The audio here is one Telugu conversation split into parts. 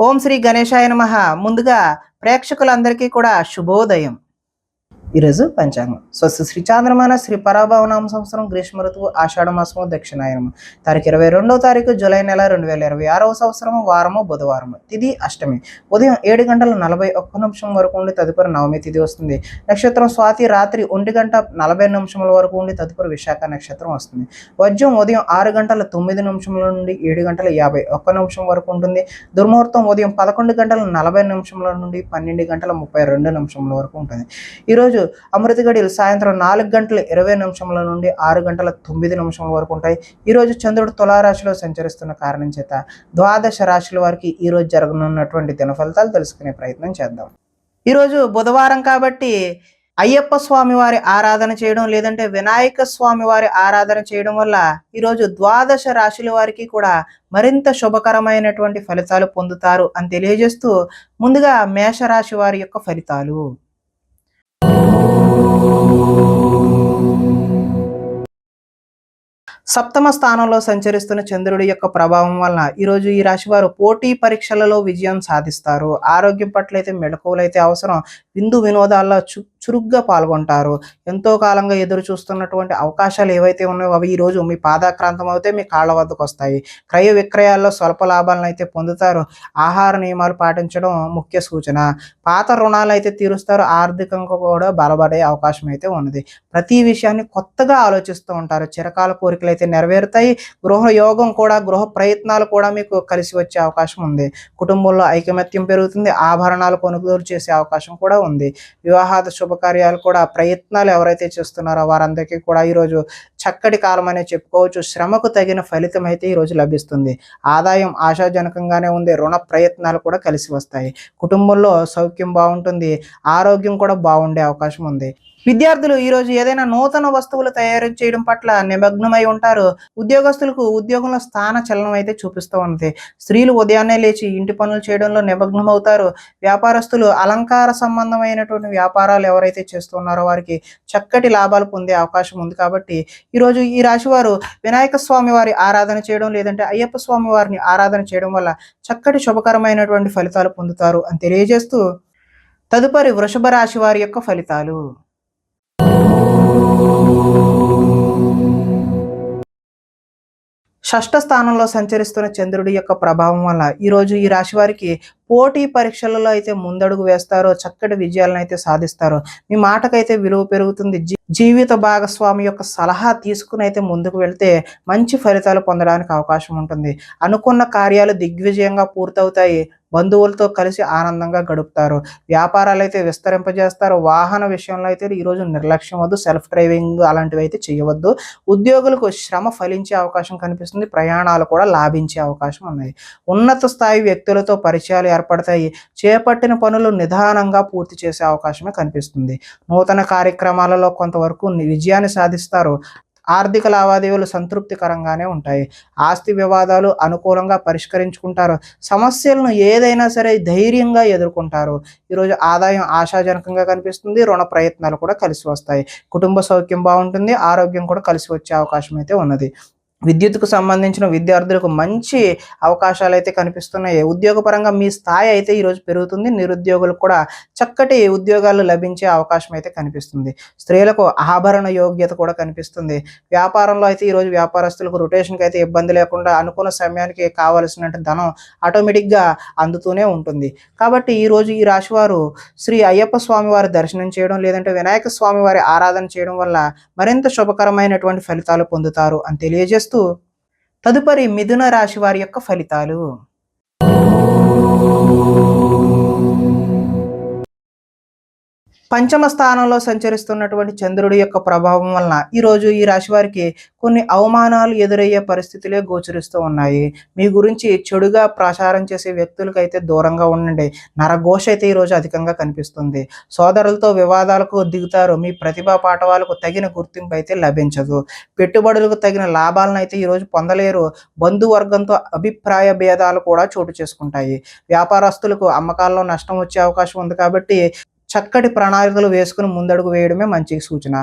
ఓం శ్రీ గణేశాయ నమః. ముందుగా ప్రేక్షకులందరికీ కూడా శుభోదయం. ఈరోజు పంచాంగం స్వస్తి శ్రీ చాంద్రమాన శ్రీ పరాభవనామ సంవత్సరం గ్రీష్మ ఋతువు ఆషాఢ మాసము దక్షిణాయనము తారీఖు 22వ తారీఖు జూలై నెల 2026వ సంవత్సరము వారము బుధవారము తిథి అష్టమి ఉదయం 7:41 వరకు ఉండి తదుపరి నవమి తిథి వస్తుంది. నక్షత్రం స్వాతి రాత్రి 1:40 వరకు ఉండి తదుపరి విశాఖ నక్షత్రం వస్తుంది. వజ్రం ఉదయం 6:09 నుండి 7:51 వరకు ఉంటుంది. దుర్ముహూర్తం ఉదయం 11:40 నుండి 12:32 వరకు ఉంటుంది. ఈరోజు అమృత గడియలు సాయంత్రం 4:20 నుండి 6:09 వరకు ఉంటాయి. ఈరోజు చంద్రుడు తులారాశిలో సంచరిస్తున్న కారణం చేత ద్వాదశ రాశుల వారికి ఈరోజు జరగనున్నటువంటి దిన ఫలితాలు తెలుసుకునే ప్రయత్నం చేద్దాం. ఈరోజు బుధవారం కాబట్టి అయ్యప్ప స్వామి వారి ఆరాధన చేయడం లేదంటే వినాయక స్వామి వారి ఆరాధన చేయడం వల్ల ఈరోజు ద్వాదశ రాశుల వారికి కూడా మరింత శుభకరమైనటువంటి ఫలితాలు పొందుతారు అని తెలియజేస్తూ ముందుగా మేషరాశి వారి యొక్క ఫలితాలు. సప్తమ స్థానంలో సంచరిస్తున్న చంద్రుడి యొక్క ప్రభావం వలన ఈరోజు ఈ రాశి వారు పోటీ పరీక్షలలో విజయం సాధిస్తారు. ఆరోగ్యం పట్ల అయితే మెళకువలు అయితే అవసరం. విందు వినోదాల్లో చురుగ్గా పాల్గొంటారు. ఎంతో కాలంగా ఎదురు చూస్తున్నటువంటి అవకాశాలు ఏవైతే ఉన్నాయో అవి ఈరోజు మీ పాదాక్రాంతం అయితే మీ కాళ్ళ వద్దకు వస్తాయి. క్రయ విక్రయాల్లో స్వల్ప లాభాలను అయితే పొందుతారు. ఆహార నియమాలు పాటించడం ముఖ్య సూచన. పాత రుణాలు అయితే తీరుస్తారు. ఆర్థికంగా కూడా బలపడే అవకాశం అయితే ఉన్నది. ప్రతి విషయాన్ని కొత్తగా ఆలోచిస్తూ ఉంటారు. చిరకాల కోరికలు అయితే నెరవేరుతాయి. గృహ యోగం కూడా గృహ ప్రయత్నాలు కూడా మీకు కలిసి వచ్చే అవకాశం ఉంది. కుటుంబంలో ఐకమత్యం పెరుగుతుంది. ఆభరణాలు కొనుగోలు చేసే అవకాశం కూడా ఉంది. వివాహాద శుభకార్యాలు కూడా ప్రయత్నాలు ఎవరైతే చేస్తున్నారో వారందరికీ కూడా ఈరోజు చక్కటి కాలం అనే చెప్పుకోవచ్చు. శ్రమకు తగిన ఫలితం అయితే ఈరోజు లభిస్తుంది. ఆదాయం ఆశాజనకంగానే ఉంది. రుణ ప్రయత్నాలు కూడా కలిసి వస్తాయి. కుటుంబంలో సౌఖ్యం బాగుంటుంది. ఆరోగ్యం కూడా బాగుండే అవకాశం ఉంది. విద్యార్థులు ఈరోజు ఏదైనా నూతన వస్తువులు తయారు చేయడం పట్ల నిమగ్నమై ఉంటారు. ఉద్యోగస్తులకు ఉద్యోగంలో స్థాన చలనం అయితే చూపిస్తూ ఉంది. స్త్రీలు ఉదయాన్నే లేచి ఇంటి పనులు చేయడంలో నిమగ్నం అవుతారు. వ్యాపారస్తులు అలంకార సంబంధమైనటువంటి వ్యాపారాలు ఎవరైతే చేస్తున్నారో వారికి చక్కటి లాభాలు పొందే అవకాశం ఉంది. కాబట్టి ఈరోజు ఈ రాశి వారు వినాయక స్వామి వారి ఆరాధన చేయడం లేదంటే అయ్యప్ప స్వామి వారిని ఆరాధన చేయడం వల్ల చక్కటి శుభకరమైనటువంటి ఫలితాలు పొందుతారు అని తెలియజేస్తూ తదుపరి వృషభ రాశి వారి యొక్క ఫలితాలు. షష్ఠ స్థానంలో సంచరిస్తున్న చంద్రుడి యొక్క ప్రభావం వల్ల ఈరోజు ఈ రాశి వారికి పోటీ పరీక్షలలో అయితే ముందడుగు వేస్తారో చక్కటి విజయాలను అయితే సాధిస్తారు. మీ మాటకైతే విలువ పెరుగుతుంది. జీవిత భాగస్వామి యొక్క సలహా తీసుకుని అయితే ముందుకు వెళ్తే మంచి ఫలితాలు పొందడానికి అవకాశం ఉంటుంది. అనుకున్న కార్యాలు దిగ్విజయంగా పూర్తవుతాయి. బంధువులతో కలిసి ఆనందంగా గడుపుతారు. వ్యాపారాలు అయితే విస్తరింపజేస్తారు. వాహన విషయంలో అయితే ఈరోజు నిర్లక్ష్యం వద్దు. సెల్ఫ్ డ్రైవింగ్ అలాంటివి అయితే చేయవద్దు. ఉద్యోగులకు శ్రమ ఫలించే అవకాశం కనిపిస్తుంది. ప్రయాణాలు కూడా లాభించే అవకాశం ఉన్నాయి. ఉన్నత స్థాయి వ్యక్తులతో పరిచయాలు ఏర్పడతాయి. చేపట్టిన పనులు నిదానంగా పూర్తి చేసే అవకాశమే కనిపిస్తుంది. నూతన కార్యక్రమాలలో కొంతవరకు విజయాన్ని సాధిస్తారు. ఆర్థిక లావాదేవీలు సంతృప్తికరంగానే ఉంటాయి. ఆస్తి వివాదాలు అనుకూలంగా పరిష్కరించుకుంటారు. సమస్యలను ఏదైనా సరే ధైర్యంగా ఎదుర్కొంటారు. ఈరోజు ఆదాయం ఆశాజనకంగా కనిపిస్తుంది. రుణ ప్రయత్నాలు కూడా కలిసి వస్తాయి. కుటుంబ సౌఖ్యం బాగుంటుంది. ఆరోగ్యం కూడా కలిసి వచ్చే అవకాశం అయితే ఉన్నది. విద్యుత్కు సంబంధించిన విద్యార్థులకు మంచి అవకాశాలు అయితే కనిపిస్తున్నాయి. ఉద్యోగపరంగా మీ స్థాయి అయితే ఈరోజు పెరుగుతుంది. నిరుద్యోగులకు కూడా చక్కటి ఉద్యోగాలు లభించే అవకాశం అయితే కనిపిస్తుంది. స్త్రీలకు ఆభరణ యోగ్యత కూడా కనిపిస్తుంది. వ్యాపారంలో అయితే ఈరోజు వ్యాపారస్తులకు రొటేషన్కి అయితే ఇబ్బంది లేకుండా అనుకున్న సమయానికి కావలసిన ధనం ఆటోమేటిక్గా అందుతూనే ఉంటుంది. కాబట్టి ఈరోజు ఈ రాశివారు శ్రీ అయ్యప్ప స్వామి వారి దర్శనం చేయడం లేదంటే వినాయక స్వామి వారి ఆరాధన చేయడం వల్ల మరింత శుభకరమైనటువంటి ఫలితాలు పొందుతారు అని తెలియజేస్తూ తదుపరి మిథున రాశి వారి యొక్క ఫలితాలు. పంచమ స్థానంలో సంచరిస్తున్నటువంటి చంద్రుడి యొక్క ప్రభావం వలన ఈరోజు ఈ రాశి వారికి కొన్ని అవమానాలు ఎదురయ్యే పరిస్థితులే గోచరిస్తూ ఉన్నాయి. మీ గురించి చెడుగా ప్రచారం చేసే వ్యక్తులకు అయితే దూరంగా ఉండండి. నరఘోష అయితే ఈరోజు అధికంగా కనిపిస్తుంది. సోదరులతో వివాదాలకు దిగుతారు. మీ ప్రతిభా పాఠవాలకు తగిన గుర్తింపు అయితే లభించదు. పెట్టుబడులకు తగిన లాభాలను అయితే ఈరోజు పొందలేరు. బంధువర్గంతో అభిప్రాయ భేదాలు కూడా చోటు చేసుకుంటాయి. వ్యాపారస్తులకు అమ్మకాల్లో నష్టం వచ్చే అవకాశం ఉంది. కాబట్టి చక్కటి ప్రణాళికలు వేసుకుని ముందడుగు వేయడమే మంచి సూచన.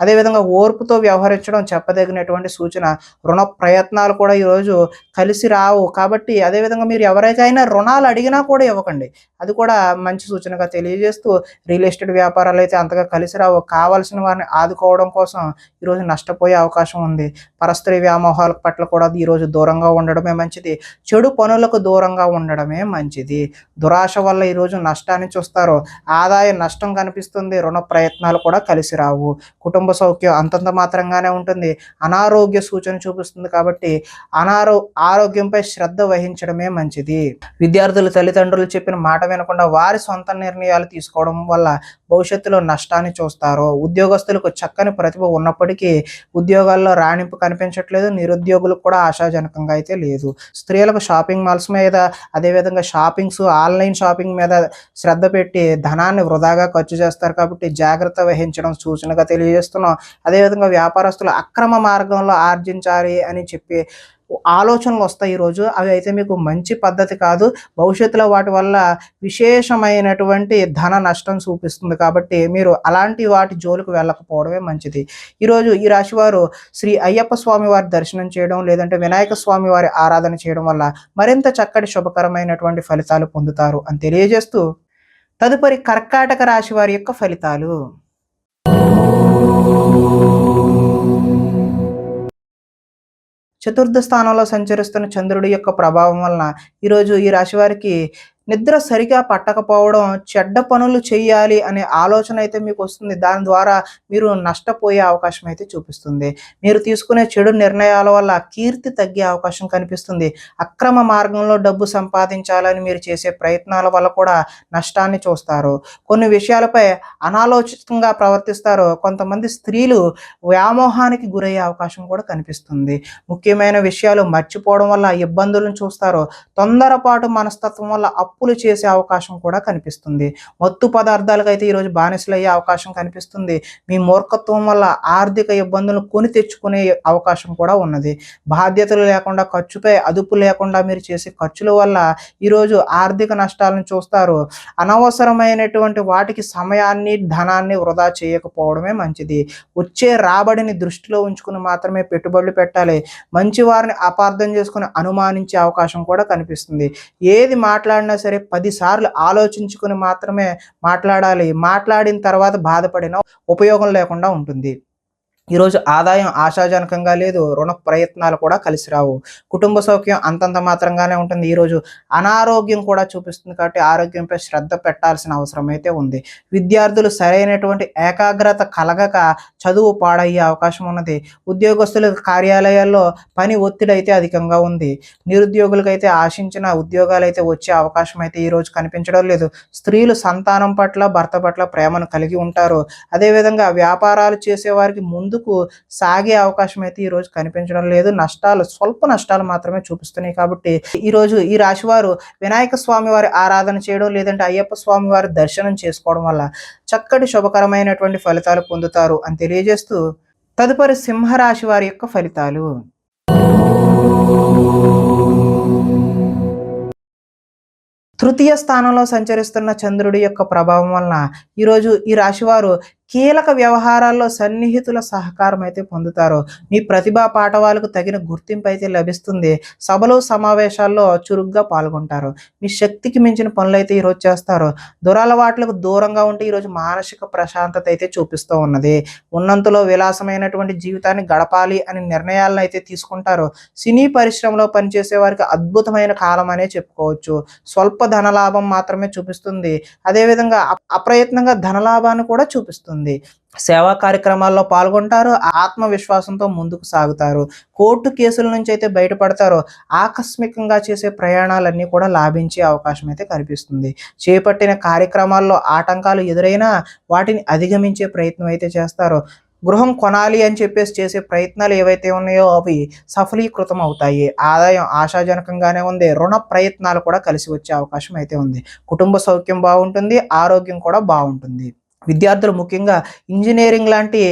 అదేవిధంగా ఓర్పుతో వ్యవహరించడం చెప్పదగినటువంటి సూచన. రుణ ప్రయత్నాలు కూడా ఈరోజు కలిసి రావు. కాబట్టి అదేవిధంగా మీరు ఎవరికైనా రుణాలు అడిగినా కూడా ఇవ్వకండి. అది కూడా మంచి సూచనగా తెలియజేస్తూ, రియల్ ఎస్టేట్ వ్యాపారాలు అయితే అంతగా కలిసి రావు. కావాల్సిన వారిని ఆదుకోవడం కోసం ఈరోజు నష్టపోయే అవకాశం ఉంది. పరస్త్రీ వ్యామోహాల పట్ల కూడా ఈరోజు దూరంగా ఉండడమే మంచిది. చెడు పనులకు దూరంగా ఉండడమే మంచిది. దురాశ వల్ల ఈరోజు నష్టాన్ని చూస్తారు. ఆదాయ నష్టం కనిపిస్తుంది. రుణ ప్రయత్నాలు కూడా కలిసి రావు. కుటుంబ సౌఖ్యం అంతంత మాత్రంగానే ఉంటుంది. అనారోగ్య సూచన చూపిస్తుంది. కాబట్టి ఆరోగ్యంపై శ్రద్ధ వహించడమే మంచిది. విద్యార్థులు తల్లిదండ్రులు చెప్పిన మాట వినకుండా వారి సొంత నిర్ణయాలు తీసుకోవడం వల్ల భవిష్యత్తులో నష్టాన్ని చూస్తారు. ఉద్యోగస్తులకు చక్కని ప్రతిభ ఉన్నప్పటికీ ఉద్యోగాల్లో రాణింపు కనిపించట్లేదు. నిరుద్యోగులకు కూడా ఆశాజనకంగా అయితే లేదు. స్త్రీలకు షాపింగ్ మాల్స్ మీద, అదేవిధంగా ఆన్లైన్ షాపింగ్ మీద శ్రద్ధ పెట్టి ధనాన్ని వృధాగా ఖర్చు చేస్తారు. కాబట్టి జాగ్రత్త వహించడం సూచనగా తెలియజేస్తున్నాం. అదేవిధంగా వ్యాపారస్తులు అక్రమ మార్గంలో ఆర్జించాలి అని చెప్పి ఆలోచనలు వస్తాయి ఈరోజు. అవి అయితే మీకు మంచి పద్ధతి కాదు. భవిష్యత్తులో వాటి వల్ల విశేషమైనటువంటి ధన నష్టం చూపిస్తుంది. కాబట్టి మీరు అలాంటి వాటి జోలికి వెళ్ళకపోవడమే మంచిది. ఈరోజు ఈ రాశివారు శ్రీ అయ్యప్ప స్వామి వారి దర్శనం చేయడం, లేదంటే వినాయక స్వామి వారి ఆరాధన చేయడం వల్ల మరింత చక్కటి శుభకరమైనటువంటి ఫలితాలు పొందుతారు అని తెలియజేస్తూ, తదుపరి కర్కాటక రాశి వారి యొక్క ఫలితాలు. చతుర్థ స్థానంలో సంచరిస్తున్న చంద్రుడి యొక్క ప్రభావం వలన ఈరోజు ఈ రాశి వారికి నిద్ర సరిగా పట్టకపోవడం, చెడ్డ పనులు చేయాలి అనే ఆలోచన అయితే మీకు వస్తుంది. దాని ద్వారా మీరు నష్టపోయే అవకాశం అయితే చూపిస్తుంది. మీరు తీసుకునే చెడు నిర్ణయాల వల్ల కీర్తి తగ్గే అవకాశం కనిపిస్తుంది. అక్రమ మార్గంలో డబ్బు సంపాదించాలని మీరు చేసే ప్రయత్నాల వల్ల కూడా నష్టాన్ని చూస్తారు. కొన్ని విషయాలపై అనాలోచితంగా ప్రవర్తిస్తారు. కొంతమంది స్త్రీలు వ్యామోహానికి గురయ్యే అవకాశం కూడా కనిపిస్తుంది. ముఖ్యమైన విషయాలు మర్చిపోవడం వల్ల ఇబ్బందులను చూస్తారు. తొందరపాటు మనస్తత్వం వల్ల అప్పులు చేసే అవకాశం కూడా కనిపిస్తుంది. మత్తు పదార్థాలకు అయితే ఈరోజు బానిసలయ్యే అవకాశం కనిపిస్తుంది. మీ మూర్ఖత్వం వల్ల ఆర్థిక ఇబ్బందులను కొని తెచ్చుకునే అవకాశం కూడా ఉన్నది. బాధ్యతలు లేకుండా, ఖర్చుపై అదుపు లేకుండా మీరు చేసే ఖర్చుల వల్ల ఈరోజు ఆర్థిక నష్టాలను చూస్తారు. అనవసరమైనటువంటి వాటికి సమయాన్ని, ధనాన్ని వృధా చేయకపోవడమే మంచిది. వచ్చే రాబడిని దృష్టిలో ఉంచుకుని మాత్రమే పెట్టుబడులు పెట్టాలి. మంచి వారిని అపార్థం చేసుకుని అనుమానించే అవకాశం కూడా కనిపిస్తుంది. ఏది మాట్లాడినా సరే 10 సార్లు ఆలోచించుకుని మాత్రమే మాట్లాడాలి. మాట్లాడిన తర్వాత బాధపడిన ఉపయోగం లేకుండా ఉంటుంది. ఈరోజు ఆదాయం ఆశాజనకంగా లేదు. రుణ ప్రయత్నాలు కూడా కలిసి రావు. కుటుంబ సౌఖ్యం అంతంత మాత్రంగానే ఉంటుంది. ఈరోజు అనారోగ్యం కూడా చూపిస్తుంది. కాబట్టి ఆరోగ్యంపై శ్రద్ధ పెట్టాల్సిన అవసరం అయితే ఉంది. విద్యార్థులు సరైనటువంటి ఏకాగ్రత కలగక చదువు పాడయ్యే అవకాశం ఉన్నది. ఉద్యోగస్తుల కార్యాలయాల్లో పని ఒత్తిడి అయితే అధికంగా ఉంది. నిరుద్యోగులకైతే ఆశించిన ఉద్యోగాలు అయితే వచ్చే అవకాశం అయితే ఈరోజు కనిపించడం లేదు. స్త్రీలు సంతానం పట్ల, భర్త పట్ల ప్రేమను కలిగి ఉంటారు. అదేవిధంగా వ్యాపారాలు చేసేవారికి ముందుకు సాగే అవకాశం అయితే ఈరోజు కనిపించడం లేదు. స్వల్ప నష్టాలు మాత్రమే చూపిస్తున్నాయి. కాబట్టి ఈరోజు ఈ రాశి వారు వినాయక స్వామి వారి ఆరాధన చేయడం, లేదంటే అయ్యప్ప స్వామి వారి దర్శనం చేసుకోవడం వల్ల చక్కటి శుభకరమైనటువంటి ఫలితాలు పొందుతారు అని తెలియజేస్తూ, తదుపరి సింహరాశి వారి యొక్క ఫలితాలు. తృతీయ స్థానంలో సంచరిస్తున్న చంద్రుడి యొక్క ప్రభావం వలన ఈరోజు ఈ రాశివారు కీలక వ్యవహారాల్లో సన్నిహితుల సహకారం అయితే పొందుతారు. మీ ప్రతిభా పాఠవాలకు తగిన గుర్తింపు అయితే లభిస్తుంది. సభలు, సమావేశాల్లో చురుగ్గా పాల్గొంటారు. మీ శక్తికి మించిన పనులు అయితే ఈరోజు చేస్తారు. దురలవాట్లకు దూరంగా ఉంటే ఈరోజు మానసిక ప్రశాంతత అయితే చూపిస్తూ ఉన్నది. ఉన్నంతలో విలాసమైనటువంటి జీవితాన్ని గడపాలి అని నిర్ణయాలను అయితే తీసుకుంటారు. సినీ పరిశ్రమలో పనిచేసే వారికి అద్భుతమైన కాలం అనే చెప్పుకోవచ్చు. స్వల్ప ధనలాభం మాత్రమే చూపిస్తుంది. అదేవిధంగా అప్రయత్నంగా ధనలాభాన్ని కూడా చూపిస్తుంది. సేవా కార్యక్రమాల్లో పాల్గొంటారు. ఆత్మవిశ్వాసంతో ముందుకు సాగుతారు. కోర్టు కేసుల నుంచి అయితే బయటపడతారు. ఆకస్మికంగా చేసే ప్రయాణాలన్నీ కూడా లాభించే అవకాశం అయితే కనిపిస్తుంది. చేపట్టిన కార్యక్రమాల్లో ఆటంకాలు ఎదురైనా వాటిని అధిగమించే ప్రయత్నం అయితే చేస్తారు. గృహం కొనాలి అని చెప్పేసి చేసే ప్రయత్నాలు ఏవైతే ఉన్నాయో అవి సఫలీకృతం అవుతాయి. ఆదాయం ఆశాజనకంగానే ఉంది. రుణ ప్రయత్నాలు కూడా కలిసి వచ్చే అవకాశం అయితే ఉంది. కుటుంబ సౌఖ్యం బాగుంటుంది. ఆరోగ్యం కూడా బాగుంటుంది. విద్యార్థులు ముఖ్యంగా ఇంజనీరింగ్ లాంటి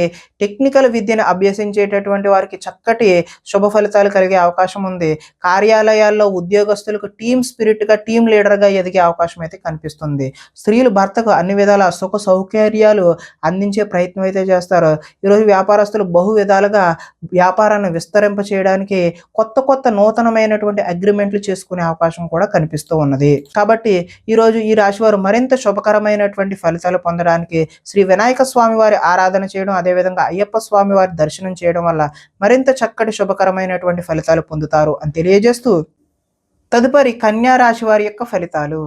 టెక్నికల్ విద్యను అభ్యసించేటటువంటి వారికి చక్కటి శుభ ఫలితాలు కలిగే అవకాశం ఉంది. కార్యాలయాల్లో ఉద్యోగస్తులకు టీమ్ స్పిరిట్‌గా, టీమ్ లీడర్‌గా ఎదిగే అవకాశం అయితే కనిపిస్తుంది. స్త్రీలు భర్తకు అన్ని విధాల సుఖ సౌకర్యాలు అందించే ప్రయత్నం అయితే చేస్తారు. ఈరోజు వ్యాపారస్తులు బహు విధాలుగా వ్యాపారాన్ని విస్తరింప చేయడానికి కొత్త నూతనమైనటువంటి అగ్రిమెంట్లు చేసుకునే అవకాశం కూడా కనిపిస్తూ ఉన్నది. కాబట్టి ఈరోజు ఈ రాశి వారు మరింత శుభకరమైనటువంటి ఫలితాలు పొందడానికి శ్రీ వినాయక స్వామి వారి ఆరాధన చేయడం, అదేవిధంగా అయ్యప్ప స్వామి వారి దర్శనం చేయడం వల్ల మరింత చక్కటి శుభకరమైనటువంటి ఫలితాలు పొందుతారు అని తెలియజేస్తూ, తదుపరి కన్యా రాశి వారి యొక్క ఫలితాలు.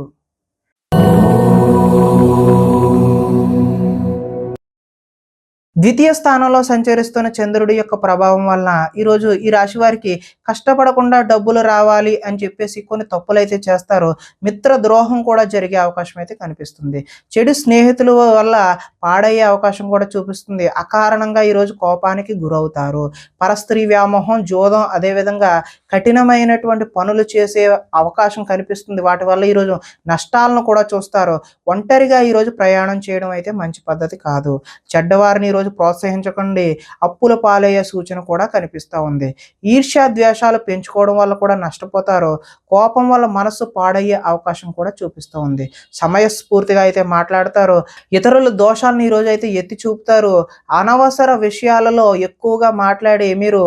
ద్వితీయ స్థానంలో సంచరిస్తున్న చంద్రుడి యొక్క ప్రభావం వలన ఈరోజు ఈ రాశి వారికి కష్టపడకుండా డబ్బులు రావాలి అని చెప్పేసి కొన్ని తప్పులైతే చేస్తారు. మిత్ర ద్రోహం కూడా జరిగే అవకాశం అయితే కనిపిస్తుంది. చెడు స్నేహితుల వల్ల పాడయ్యే అవకాశం కూడా చూపిస్తుంది. అకారణంగా ఈరోజు కోపానికి గురవుతారు. పరస్త్రీ వ్యామోహం, జోదం, అదేవిధంగా కఠినమైనటువంటి పనులు చేసే అవకాశం కనిపిస్తుంది. వాటి వల్ల ఈరోజు నష్టాలను కూడా చూస్తారు. ఒంటరిగా ఈరోజు ప్రయాణం చేయడం అయితే మంచి పద్ధతి కాదు. చెడ్డవారిని ఈరోజు ప్రోత్సహించకండి. అప్పుల పాలయ్యే సూచన కూడా కనిపిస్తూ ఉంది. ఈర్ష్యా ద్వేషాలు పెంచుకోవడం వల్ల కూడా నష్టపోతారు. కోపం వల్ల మనసు పాడయ్యే అవకాశం కూడా చూపిస్తూ ఉంది. సమయస్ఫూర్తిగా అయితే మాట్లాడతారు. ఇతరుల దోషాలను ఈరోజు అయితే ఎత్తి చూపుతారు. అనవసర విషయాలలో ఎక్కువగా మాట్లాడి మీరు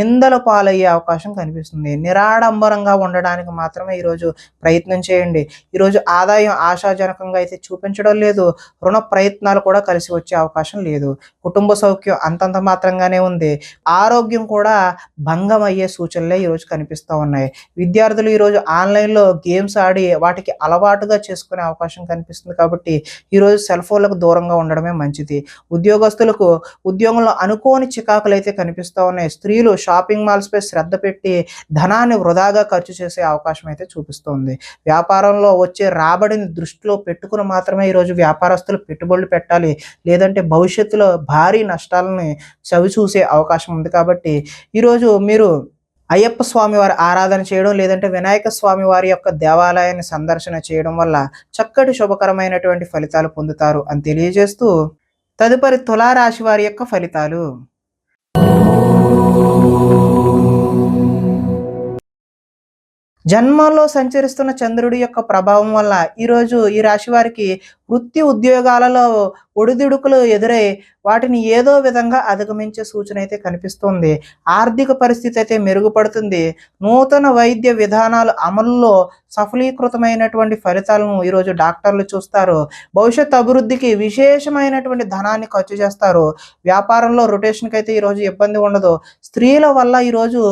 నిందల పాలయ్యే అవకాశం కనిపిస్తుంది. నిరాడంబరంగా ఉండడానికి మాత్రమే ఈరోజు ప్రయత్నం చేయండి. ఈరోజు ఆదాయం ఆశాజనకంగా అయితే చూపించడం లేదు. రుణ ప్రయత్నాలు కూడా కలిసి వచ్చే అవకాశం లేదు. కుటుంబ సౌఖ్యం అంతంత మాత్రంగానే ఉంది. ఆరోగ్యం కూడా భంగం అయ్యే సూచనలే ఈరోజు కనిపిస్తూ ఉన్నాయి. విద్యార్థులు ఈరోజు ఆన్లైన్లో గేమ్స్ ఆడి వాటికి అలవాటుగా చేసుకునే అవకాశం కనిపిస్తుంది. కాబట్టి ఈరోజు సెల్ ఫోన్లకు దూరంగా ఉండడమే మంచిది. ఉద్యోగస్తులకు ఉద్యోగంలో అనుకోని చికాకులు అయితే కనిపిస్తూ ఉన్నాయి. స్త్రీలు షాపింగ్ మాల్స్పై శ్రద్ధ పెట్టి ధనాన్ని వృధాగా ఖర్చు చేసే అవకాశం అయితే చూపిస్తుంది. వ్యాపారంలో వచ్చే రాబడిని దృష్టిలో పెట్టుకుని మాత్రమే ఈరోజు వ్యాపారస్తులు పెట్టుబడులు పెట్టాలి. లేదంటే భవిష్యత్తులో భారీ నష్టాలని చవిచూసే అవకాశం ఉంది. కాబట్టి ఈరోజు మీరు అయ్యప్ప స్వామి వారి ఆరాధన చేయడం, లేదంటే వినాయక స్వామి వారి యొక్క దేవాలయాన్ని సందర్శన చేయడం వల్ల చక్కటి శుభకరమైనటువంటి ఫలితాలు పొందుతారు అని తెలియజేస్తూ, తదుపరి తులారాశి వారి యొక్క ఫలితాలు. జన్మంలో సంచరిస్తున్న చంద్రుడి యొక్క ప్రభావం వల్ల ఈరోజు ఈ రాశి వారికి వృత్తి ఉద్యోగాలలో ఒడిదుడుకులు ఎదురై వాటిని ఏదో విధంగా అధిగమించే సూచన అయితే కనిపిస్తుంది. ఆర్థిక పరిస్థితి అయితే మెరుగుపడుతుంది. నూతన వైద్య విధానాలు అమలులో సఫలీకృతమైనటువంటి ఫలితాలను ఈరోజు డాక్టర్లు చూస్తారు. భవిష్యత్ అభివృద్ధికి విశేషమైనటువంటి ధనాన్ని ఖర్చు చేస్తారు. వ్యాపారంలో రొటేషన్కి అయితే ఈరోజు ఇబ్బంది ఉండదు. స్త్రీల వల్ల ఈరోజు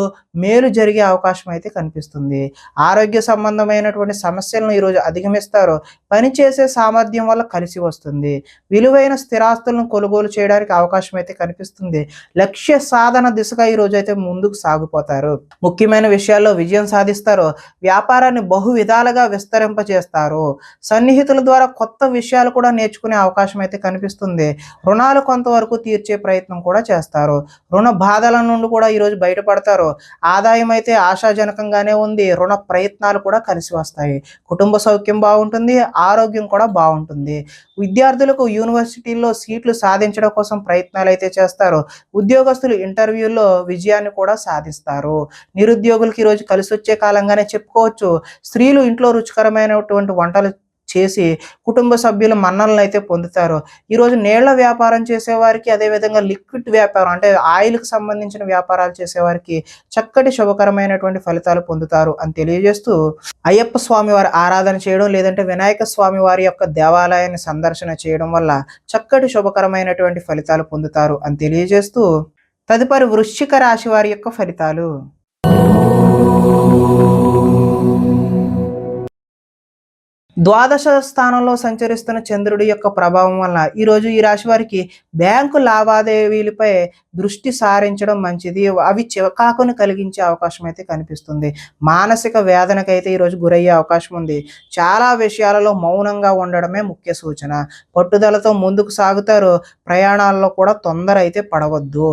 మేలు జరిగే అవకాశం అయితే కనిపిస్తుంది. ఆరోగ్య సంబంధమైనటువంటి సమస్యలను ఈరోజు అధిగమిస్తారు. పనిచేసే సామర్థ్యం వల్ల కలిసి వస్తుంది. విలువైన స్థిరాస్తులను కొనుగోలు చేయడానికి అవకాశం అయితే కనిపిస్తుంది. లక్ష్య సాధన దిశగా ఈ రోజు అయితే ముందుకు సాగిపోతారు. ముఖ్యమైన విషయాల్లో విజయం సాధిస్తారు. వ్యాపారాన్ని బహు విధాలుగా విస్తరింపజేస్తారు. సన్నిహితుల ద్వారా కొత్త విషయాలు కూడా నేర్చుకునే అవకాశం అయితే కనిపిస్తుంది. రుణాలు కొంతవరకు తీర్చే ప్రయత్నం కూడా చేస్తారు. రుణ బాధల నుండి కూడా ఈరోజు బయటపడతారు. ఆదాయం అయితే ఆశాజనకంగానే ఉంది. రుణ ప్రయత్నాలు కూడా కలిసి వస్తాయి. కుటుంబ సౌఖ్యం బాగుంటుంది. ఆరోగ్యం కూడా బాగుంటుంది. విద్యార్థులకు యూనివర్సిటీల్లో సీట్లు సాధించడం కోసం ప్రయత్నాలు అయితే చేస్తారు. ఉద్యోగస్తులు ఇంటర్వ్యూల్లో విజయాన్ని కూడా సాధిస్తారు. నిరుద్యోగులకి ఈరోజు కలిసి వచ్చే కాలంగానే చెప్పుకోవచ్చు. స్త్రీలు ఇంట్లో రుచికరమైనటువంటి వంటలు చేసి కుటుంబ సభ్యుల మన్నలను అయితే పొందుతారు. ఈరోజు నీళ్ల వ్యాపారం చేసేవారికి, అదేవిధంగా లిక్విడ్ వ్యాపారం అంటే ఆయిల్కి సంబంధించిన వ్యాపారాలు చేసేవారికి చక్కటి శుభకరమైనటువంటి ఫలితాలు పొందుతారు అని తెలియజేస్తూ, అయ్యప్ప స్వామి వారి ఆరాధన చేయడం, లేదంటే వినాయక స్వామి వారి యొక్క దేవాలయాన్ని సందర్శన చేయడం వల్ల చక్కటి శుభకరమైనటువంటి ఫలితాలు పొందుతారు అని తెలియజేస్తూ, తదుపరి వృశ్చిక రాశి వారి యొక్క ఫలితాలు. ద్వాదశ స్థానంలో సంచరిస్తున్న చంద్రుడి యొక్క ప్రభావం వల్ల ఈరోజు ఈ రాశి వారికి బ్యాంకు లావాదేవీలపై దృష్టి సారించడం మంచిది. అవి చికాకును కలిగించే అవకాశం అయితే కనిపిస్తుంది. మానసిక వేదనకైతే ఈరోజు గురయ్యే అవకాశం ఉంది. చాలా విషయాలలో మౌనంగా ఉండడమే ముఖ్య సూచన. పట్టుదలతో ముందుకు సాగుతారు. ప్రయాణాల్లో కూడా తొందర అయితే పడవద్దు.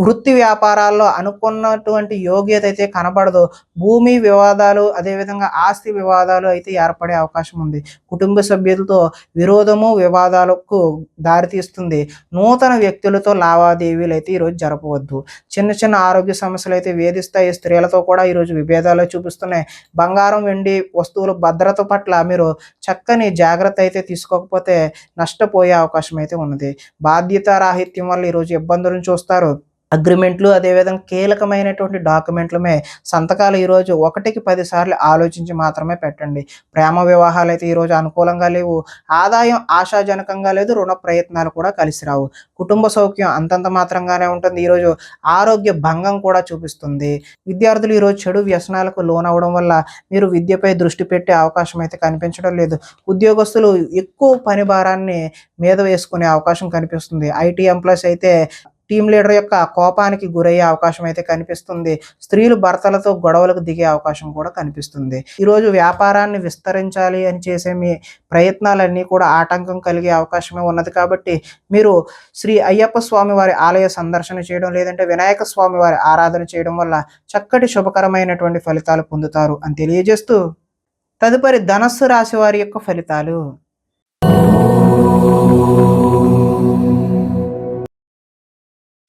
వృత్తి వ్యాపారాల్లో అనుకున్నటువంటి యోగ్యత అయితే కనబడదు. భూమి వివాదాలు, అదేవిధంగా ఆస్తి వివాదాలు అయితే ఏర్పడే అవకాశం అవకాశం ఉంది. కుటుంబ సభ్యులతో విరోధము వివాదాలకు దారితీస్తుంది. నూతన వ్యక్తులతో లావాదేవీలు అయితే ఈరోజు జరపవద్దు. చిన్న చిన్న ఆరోగ్య సమస్యలు అయితే వేధిస్తాయి. స్త్రీలతో కూడా ఈరోజు విభేదాలు చూపిస్తున్నాయి. బంగారం వెండి వస్తువుల భద్రత పట్ల మీరు చక్కని జాగ్రత్త అయితే తీసుకోకపోతే నష్టపోయే అవకాశం అయితే ఉన్నది. బాధ్యతారాహిత్యం వల్ల ఈరోజు ఇబ్బందులను చూస్తారు. అగ్రిమెంట్లు అదేవిధంగా కీలకమైనటువంటి డాక్యుమెంట్లమే సంతకాలు ఈరోజు 1కి 10 సార్లు ఆలోచించి మాత్రమే పెట్టండి. ప్రేమ వివాహాలు అయితే ఈరోజు అనుకూలంగా లేవు. ఆదాయం ఆశాజనకంగా లేదు. రుణ ప్రయత్నాలు కూడా కలిసి రావు. కుటుంబ సౌఖ్యం అంతంత మాత్రంగానే ఉంటుంది. ఈరోజు ఆరోగ్య భంగం కూడా చూపిస్తుంది. విద్యార్థులు ఈరోజు చెడు వ్యసనాలకు లోనవడం వల్ల మీరు విద్యపై దృష్టి పెట్టే అవకాశం అయితే కనిపించడం లేదు. ఉద్యోగస్తులు ఎక్కువ పని భారాన్ని మీద వేసుకునే అవకాశం కనిపిస్తుంది. ఐటీ ఎంప్లాయీస్ అయితే టీం లీడర్ యొక్క కోపానికి గురయ్యే అవకాశం అయితే కనిపిస్తుంది. స్త్రీలు భర్తలతో గొడవలకు దిగే అవకాశం కూడా కనిపిస్తుంది. ఈరోజు వ్యాపారాన్ని విస్తరించాలి అని చేసే మీ ప్రయత్నాలన్నీ కూడా ఆటంకం కలిగే అవకాశమే ఉన్నది. కాబట్టి మీరు శ్రీ అయ్యప్ప స్వామి వారి ఆలయ సందర్శన చేయడం లేదంటే వినాయక స్వామి వారి ఆరాధన చేయడం వల్ల చక్కటి శుభకరమైనటువంటి ఫలితాలు పొందుతారు అని తెలియజేస్తూ తదుపరి ధనస్సు రాశి వారి యొక్క ఫలితాలు.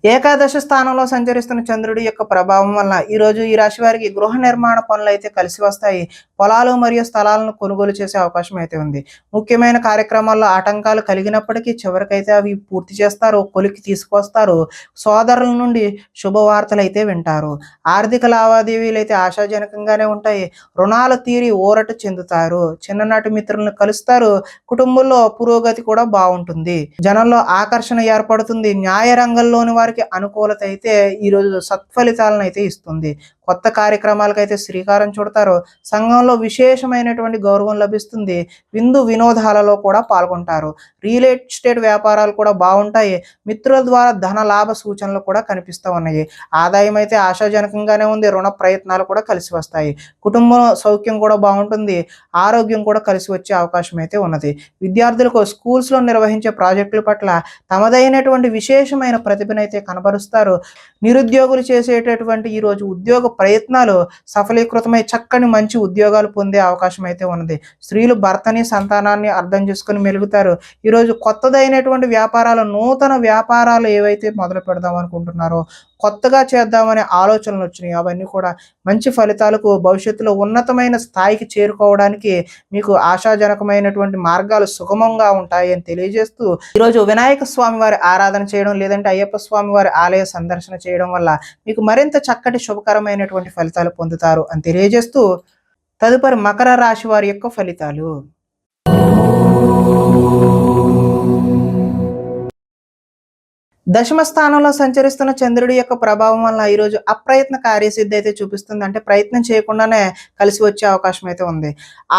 ఏకాదశ స్థానంలో సంచరిస్తున్న చంద్రుడి యొక్క ప్రభావం వల్ల ఈరోజు ఈ రాశి వారికి గృహ నిర్మాణ పనులు అయితే కలిసి వస్తాయి. పొలాలు మరియు స్థలాలను కొనుగోలు చేసే అవకాశం అయితే ఉంది. ముఖ్యమైన కార్యక్రమాల్లో ఆటంకాలు కలిగినప్పటికీ చివరికైతే అవి పూర్తి చేస్తారు, కొలికి తీసుకొస్తారు. సోదరుల నుండి శుభవార్తలు అయితే వింటారు. ఆర్థిక లావాదేవీలు అయితే ఆశాజనకంగానే ఉంటాయి. రుణాలు తీరి ఊరట చెందుతారు. చిన్ననాటి మిత్రులను కలుస్తారు. కుటుంబంలో పురోగతి కూడా బాగుంటుంది. జనంలో ఆకర్షణ ఏర్పడుతుంది. న్యాయ రంగంలోని వారికి అనుకూలత అయితే ఈరోజు సత్ఫలితాలను అయితే ఇస్తుంది. కొత్త కార్యక్రమాలకైతే శ్రీకారం చుడతారు. సంఘంలో విశేషమైనటువంటి గౌరవం లభిస్తుంది. విందు వినోదాలలో కూడా పాల్గొంటారు. రియల్ ఎస్టేట్ వ్యాపారాలు కూడా బాగుంటాయి. మిత్రుల ద్వారా ధన లాభ సూచనలు కూడా కనిపిస్తూ ఉన్నాయి. ఆదాయం అయితే ఆశాజనకంగానే ఉంది. రుణ ప్రయత్నాలు కూడా కలిసి వస్తాయి. కుటుంబ సౌఖ్యం కూడా బాగుంటుంది. ఆరోగ్యం కూడా కలిసి వచ్చే అవకాశం అయితే ఉన్నది. విద్యార్థులకు స్కూల్స్లో నిర్వహించే ప్రాజెక్టుల పట్ల తమదైనటువంటి విశేషమైన ప్రతిభనైతే కనబరుస్తారు. నిరుద్యోగులు చేసేటటువంటి ఈరోజు ఉద్యోగ ప్రయత్నాలు సఫలీకృతమై చక్కని మంచి ఉద్యోగాలు పొందే అవకాశం అయితే ఉన్నది. స్త్రీలు భర్తని సంతానాన్ని అర్థం చేసుకుని మెలుగుతారు. ఈరోజు కొత్తదైనటువంటి వ్యాపారాలు, నూతన వ్యాపారాలు ఏవైతే మొదలు పెడదాం అనుకుంటున్నారో, కొత్తగా చేద్దామనే ఆలోచనలు వచ్చినాయి, అవన్నీ కూడా మంచి ఫలితాలకు భవిష్యత్తులో ఉన్నతమైన స్థాయికి చేరుకోవడానికి మీకు ఆశాజనకమైనటువంటి మార్గాలు సుగమంగా ఉంటాయి అని తెలియజేస్తూ ఈరోజు వినాయక స్వామి వారి ఆరాధన చేయడం లేదంటే అయ్యప్ప స్వామి వారి ఆలయ సందర్శన చేయడం వల్ల మీకు మరింత చక్కటి శుభకరమైనటువంటి ఫలితాలు పొందుతారు అని తెలియజేస్తూ తదుపరి మకర రాశి వారి యొక్క ఫలితాలు. దశమ స్థానంలో సంచరిస్తున్న చంద్రుడి యొక్క ప్రభావం వల్ల ఈరోజు అప్రయత్న కార్యసిద్ధి అయితే చూపిస్తుంది. అంటే ప్రయత్నం చేయకుండానే కలిసి వచ్చే అవకాశం అయితే ఉంది.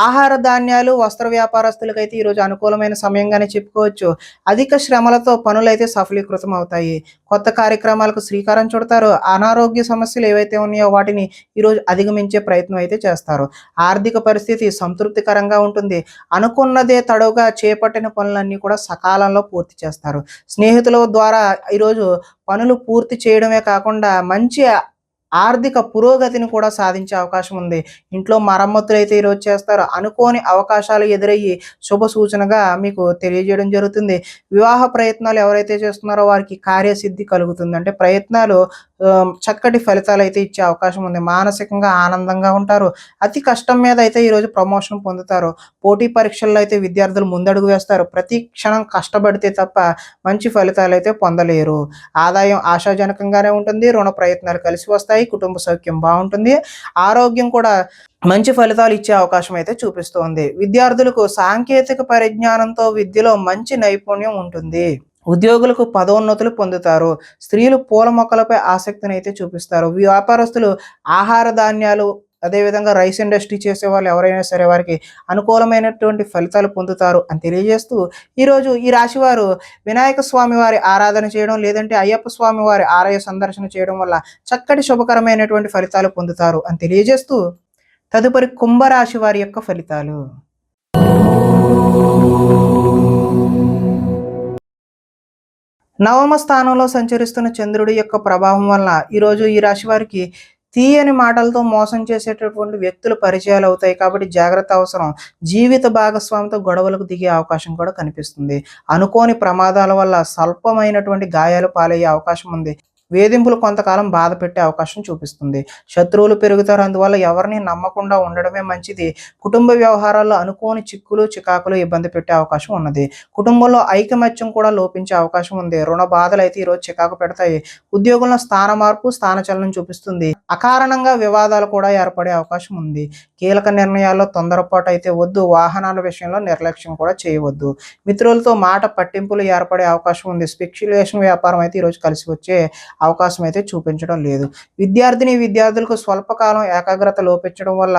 ఆహార ధాన్యాలు వస్త్ర వ్యాపారస్తులకు అయితే ఈరోజు అనుకూలమైన సమయంగానే చెప్పుకోవచ్చు. అధిక శ్రమలతో పనులు అయితే సఫలీకృతం అవుతాయి. కొత్త కార్యక్రమాలకు శ్రీకారం చుడతారు. అనారోగ్య సమస్యలు ఏవైతే ఉన్నాయో వాటిని ఈరోజు అధిగమించే ప్రయత్నం అయితే చేస్తారు. ఆర్థిక పరిస్థితి సంతృప్తికరంగా ఉంటుంది. అనుకున్నదే తడవుగా చేపట్టిన పనులన్నీ కూడా సకాలంలో పూర్తి చేస్తారు. స్నేహితుల ద్వారా ఈరోజు పనులు పూర్తి చేయడమే కాకుండా మంచి ఆర్థిక పురోగతిని కూడా సాధించే అవకాశం ఉంది. ఇంట్లో మరమ్మతులు అయితే ఈరోజు చేస్తారు. అనుకోని అవకాశాలు ఎదురయ్యి శుభ సూచనగా మీకు తెలియజేయడం జరుగుతుంది. వివాహ ప్రయత్నాలు ఎవరైతే చేస్తున్నారో వారికి కార్యసిద్ధి కలుగుతుంది. అంటే ప్రయత్నాలు చక్కటి ఫలితాలు అయితే ఇచ్చే అవకాశం ఉంది. మానసికంగా ఆనందంగా ఉంటారు. అతి కష్టం మీద అయితే ఈరోజు ప్రమోషన్ పొందుతారు. పోటీ పరీక్షల్లో అయితే విద్యార్థులు ముందడుగు వేస్తారు. ప్రతి క్షణం కష్టపడితే తప్ప మంచి ఫలితాలు అయితే పొందలేరు. ఆదాయం ఆశాజనకంగానే ఉంటుంది. రుణ ప్రయత్నాలు కలిసి వస్తాయి. కుటుంబ సౌఖ్యం బాగుంటుంది. ఆరోగ్యం కూడా మంచి ఫలితాలు ఇచ్చే అవకాశం అయితే చూపిస్తోంది. విద్యార్థులకు సాంకేతిక పరిజ్ఞానంతో విద్యలో మంచి నైపుణ్యం ఉంటుంది. ఉద్యోగులకు పదోన్నతులు పొందుతారు. స్త్రీలు పూల మొక్కలపై ఆసక్తిని అయితే చూపిస్తారు. వ్యాపారస్తులు ఆహార ధాన్యాలు అదేవిధంగా రైస్ ఇండస్ట్రీ చేసే వాళ్ళు ఎవరైనా సరే వారికి అనుకూలమైనటువంటి ఫలితాలు పొందుతారు అని తెలియజేస్తూ ఈరోజు ఈ రాశి వారు వినాయక స్వామి వారి ఆరాధన చేయడం లేదంటే అయ్యప్ప స్వామి వారి ఆలయ సందర్శన చేయడం వల్ల చక్కటి శుభకరమైనటువంటి ఫలితాలు పొందుతారు అని తెలియజేస్తూ తదుపరి కుంభరాశి వారి యొక్క ఫలితాలు. నవమ స్థానంలో సంచరిస్తున్న చంద్రుడి యొక్క ప్రభావం వల్ల ఈరోజు ఈ రాశి వారికి తీయని మాటలతో మోసం చేసేటటువంటి వ్యక్తులు పరిచయాలు అవుతాయి కాబట్టి జాగ్రత్త అవసరం. జీవిత భాగస్వామితో గొడవలకు దిగే అవకాశం కూడా కనిపిస్తుంది. అనుకోని ప్రమాదాల వల్ల స్వల్పమైనటువంటి గాయాలు పాలయ్యే అవకాశం ఉంది. వేధింపులు కొంతకాలం బాధ పెట్టే అవకాశం చూపిస్తుంది. శత్రువులు పెరుగుతారు. అందువల్ల ఎవరిని నమ్మకుండా ఉండడమే మంచిది. కుటుంబ వ్యవహారాల్లో అనుకోని చిక్కులు చికాకులు ఇబ్బంది పెట్టే అవకాశం ఉన్నది. కుటుంబంలో ఐకమత్యం కూడా లోపించే అవకాశం ఉంది. రుణ బాధలు అయితే ఈరోజు చికాకు పెడతాయి. ఉద్యోగంలో స్థాన మార్పు స్థానచలనం చూపిస్తుంది. అకారణంగా వివాదాలు కూడా ఏర్పడే అవకాశం ఉంది. కీలక నిర్ణయాల్లో తొందరపాటు అయితే వద్దు. వాహనాల విషయంలో నిర్లక్ష్యం కూడా చేయవద్దు. మిత్రులతో మాట పట్టింపులు ఏర్పడే అవకాశం ఉంది. స్పెక్యులేషన్ వ్యాపారం అయితే ఈరోజు కలిసి వచ్చే అవకాశం అయితే చూపించడం లేదు. విద్యార్థులకు స్వల్పకాలం ఏకాగ్రత లోపించడం వల్ల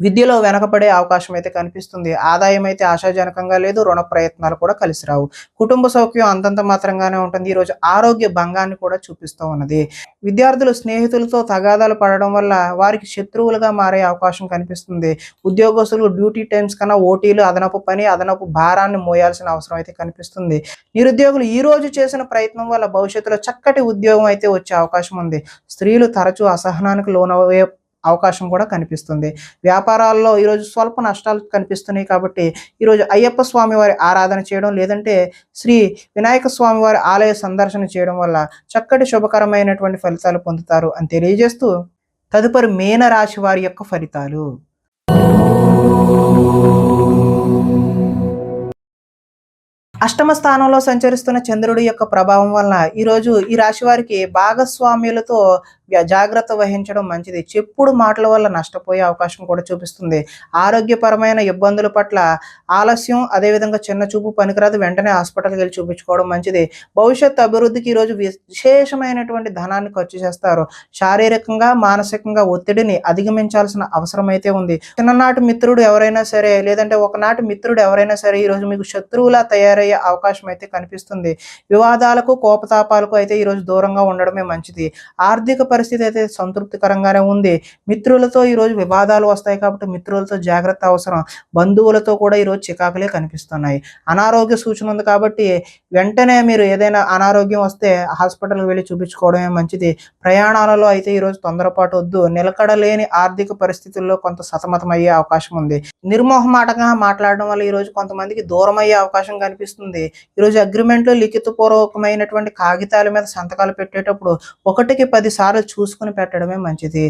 విద్యలో వెనకబడే అవకాశం అయితే కనిపిస్తుంది. ఆదాయం అయితే ఆశాజనకంగా లేదు. రుణ ప్రయత్నాలు కూడా కలిసి రావు. కుటుంబ సౌఖ్యం అంతంత మాత్రంగానే ఉంటుంది. ఈరోజు ఆరోగ్య భంగాన్ని కూడా చూపిస్తూ ఉన్నది. విద్యార్థులు స్నేహితులతో తగాదాలు పడడం వల్ల వారికి శత్రువులుగా మారే అవకాశం కనిపిస్తుంది. ఉద్యోగస్తులు డ్యూటీ టైమ్స్ కన్నా ఓటీలు, అదనపు పని, అదనపు భారాన్ని మోయాల్సిన అవసరం అయితే కనిపిస్తుంది. నిరుద్యోగులు ఈ రోజు చేసిన ప్రయత్నం వల్ల భవిష్యత్తులో చక్కటి ఉద్యోగం అయితే వచ్చే అవకాశం ఉంది. స్త్రీలు తరచూ అసహనానికి లోనయ్యే అవకాశం కూడా కనిపిస్తుంది. వ్యాపారాల్లో ఈరోజు స్వల్ప నష్టాలు కనిపిస్తున్నాయి కాబట్టి ఈరోజు అయ్యప్ప స్వామి వారి ఆరాధన చేయడం, లేదంటే శ్రీ వినాయక స్వామి వారి ఆలయ సందర్శన చేయడం వల్ల చక్కటి శుభకరమైనటువంటి ఫలితాలు పొందుతారు అని తెలియజేస్తూ తదుపరి మీన రాశి వారి యొక్క ఫలితాలు. అష్టమ స్థానంలో సంచరిస్తున్న చంద్రుడి యొక్క ప్రభావం వలన ఈరోజు ఈ రాశి వారికి భాగస్వామ్యులతో జాగ్రత్త వహించడం మంచిది. చెప్పుడు మాటల వల్ల నష్టపోయే అవకాశం కూడా చూపిస్తుంది. ఆరోగ్యపరమైన ఇబ్బందుల పట్ల ఆలస్యం, అదేవిధంగా చిన్న చూపు పనికిరాదు. వెంటనే హాస్పిటల్కి వెళ్ళి చూపించుకోవడం మంచిది. భవిష్యత్తు అభివృద్ధికి ఈరోజు విశేషమైనటువంటి ధనాన్ని ఖర్చు చేస్తారు. శారీరకంగా మానసికంగా ఒత్తిడిని అధిగమించాల్సిన అవసరం అయితే ఉంది. చిన్ననాటి మిత్రుడు ఎవరైనా సరే, లేదంటే ఒకనాటి మిత్రుడు ఎవరైనా సరే ఈరోజు మీకు శత్రువులా తయారయ్యే అవకాశం అయితే కనిపిస్తుంది. వివాదాలకు కోపతాపాలకు అయితే ఈరోజు దూరంగా ఉండడమే మంచిది. ఆర్థిక పరిస్థితి అయితే సంతృప్తికరంగానే ఉంది. మిత్రులతో ఈరోజు వివాదాలు వస్తాయి కాబట్టి మిత్రులతో జాగ్రత్త అవసరం. బంధువులతో కూడా ఈరోజు చికాకులే కనిపిస్తున్నాయి. అనారోగ్య సూచన ఉంది కాబట్టి వెంటనే మీరు ఏదైనా అనారోగ్యం వస్తే హాస్పిటల్కి వెళ్ళి చూపించుకోవడమే మంచిది. ప్రయాణాలలో అయితే ఈరోజు తొందరపాటు వద్దు. నిలకడలేని ఆర్థిక పరిస్థితుల్లో కొంత సతమతమయ్యే అవకాశం ఉంది. నిర్మోహమాటంగా మాట్లాడడం వల్ల ఈరోజు కొంతమందికి దూరం అయ్యే అవకాశం కనిపిస్తుంది. ఈరోజు అగ్రిమెంట్లో లిఖితపూర్వకమైనటువంటి కాగితాల మీద సంతకాలు పెట్టేటప్పుడు 1కి 10 సార్లు చూసుకుని పెట్టడమే మంచిది.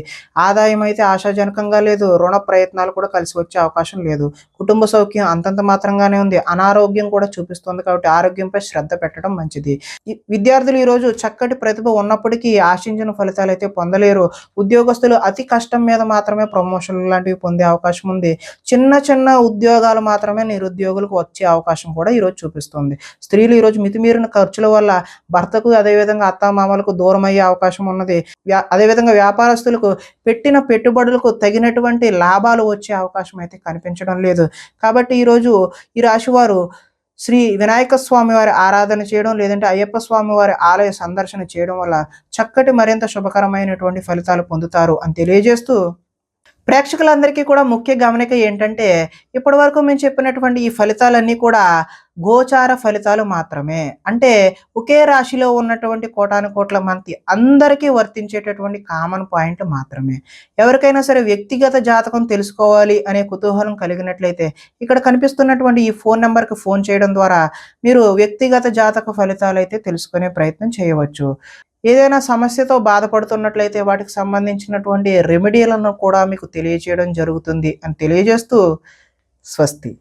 ఆదాయం అయితే ఆశాజనకంగా లేదు. రుణ ప్రయత్నాలు కూడా కలిసి వచ్చే అవకాశం లేదు. కుటుంబ సౌఖ్యం అంతంత మాత్రంగానే ఉంది. అనారోగ్యం కూడా చూపిస్తుంది కాబట్టి ఆరోగ్యంపై శ్రద్ధ పెట్టడం మంచిది. విద్యార్థులు ఈరోజు చక్కటి ప్రతిభ ఉన్నప్పటికీ ఆశించిన ఫలితాలు అయితే పొందలేరు. ఉద్యోగస్తులు అతి కష్టం మీద మాత్రమే ప్రమోషన్లు లాంటివి పొందే అవకాశం ఉంది. చిన్న చిన్న ఉద్యోగాలు మాత్రమే నిరుద్యోగులకు వచ్చే అవకాశం కూడా ఈరోజు చూపిస్తుంది. స్త్రీలు ఈరోజు మితిమీరిన ఖర్చుల వల్ల భర్తకు, అదేవిధంగా అత్తామామలకు దూరం అయ్యే అవకాశం ఉన్నది. అదేవిధంగా వ్యాపారస్తులకు పెట్టిన పెట్టుబడులకు తగినటువంటి లాభాలు వచ్చే అవకాశం అయితే కనిపించడం లేదు. కాబట్టి ఈరోజు ఈ రాశి వారు శ్రీ వినాయక స్వామి వారి ఆరాధన చేయడం, లేదంటే అయ్యప్ప స్వామి వారి ఆలయ సందర్శన చేయడం వల్ల చక్కటి మరింత శుభకరమైనటువంటి ఫలితాలు పొందుతారు అని తెలియజేస్తూ ప్రేక్షకులందరికీ కూడా ముఖ్య గమనిక ఏంటంటే, ఇప్పటి వరకు మేము చెప్పినటువంటి ఈ ఫలితాలన్నీ కూడా గోచార ఫలితాలు మాత్రమే. అంటే ఒకే రాశిలో ఉన్నటువంటి కోటాను కోట్ల మంది అందరికీ వర్తించేటటువంటి కామన్ పాయింట్ మాత్రమే. ఎవరికైనా సరే వ్యక్తిగత జాతకం తెలుసుకోవాలి అనే కుతూహలం కలిగినట్లయితే ఇక్కడ కనిపిస్తున్నటువంటి ఈ ఫోన్ నెంబర్కి ఫోన్ చేయడం ద్వారా మీరు వ్యక్తిగత జాతక ఫలితాలు అయితే తెలుసుకునే ప్రయత్నం చేయవచ్చు. ఏదైనా సమస్యతో బాధపడుతున్నట్లయితే వాటికి సంబంధించినటువంటి రెమెడీలను కూడా మీకు తెలియజేయడం జరుగుతుంది అని తెలియజేస్తూ స్వస్తి.